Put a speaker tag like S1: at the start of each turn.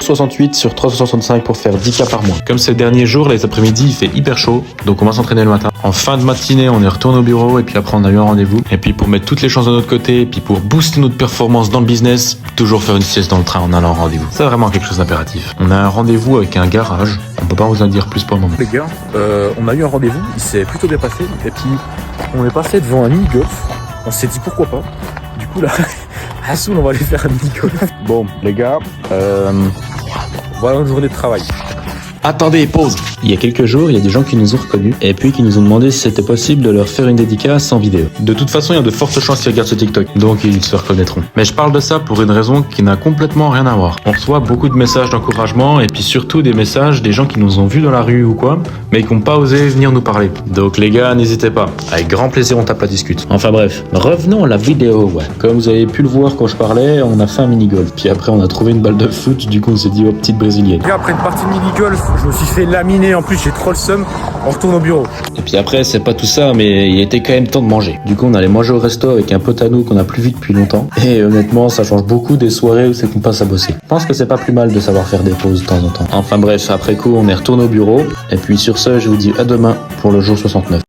S1: 68 sur 365 pour faire 10K par mois. Comme ces derniers jours, les après-midi, il fait hyper chaud, donc on va s'entraîner le matin. En fin de matinée, on est retourné au bureau et puis après on a eu un rendez-vous. Et puis pour mettre toutes les chances de notre côté et puis pour booster notre performance dans le business, toujours faire une sieste dans le train en allant au rendez-vous. C'est vraiment quelque chose d'impératif. On a un rendez-vous avec un garage. On peut pas vous en dire plus pour le moment.
S2: Les gars, on a eu un rendez-vous, il s'est plutôt bien passé. Et puis on est passé devant un mini-golf. On s'est dit pourquoi pas. Du coup là, à Soul, on va aller faire un mini-golf. Bon les gars, voilà une journée de travail.
S1: Attendez, pause. Il y a quelques jours, il y a des gens qui nous ont reconnus et puis qui nous ont demandé si c'était possible de leur faire une dédicace en vidéo. De toute façon, il y a de fortes chances qu'ils regardent ce TikTok, donc ils se reconnaîtront. Mais je parle de ça pour une raison qui n'a complètement rien à voir. On reçoit beaucoup de messages d'encouragement et puis surtout des messages des gens qui nous ont vus dans la rue ou quoi, mais qui n'ont pas osé venir nous parler. Donc les gars, n'hésitez pas. Avec grand plaisir, on tape la discute. Enfin bref, revenons à la vidéo, ouais. Comme vous avez pu le voir quand je parlais, on a fait un mini-golf. Puis après, on a trouvé une balle de foot, du coup on s'est dit, oh, petite brésilienne.
S2: Après une partie de mini-golf, je me suis fait laminer, en plus j'ai trop le seum, on retourne au bureau.
S1: Et puis après, c'est pas tout ça, mais il était quand même temps de manger. Du coup, on allait manger au resto avec un pote à nous qu'on a plus vu depuis longtemps. Et honnêtement, ça change beaucoup des soirées où c'est qu'on passe à bosser. Je pense que c'est pas plus mal de savoir faire des pauses de temps en temps. Enfin bref, après coup, on est retourné au bureau. Et puis sur ce, je vous dis à demain pour le jour 69.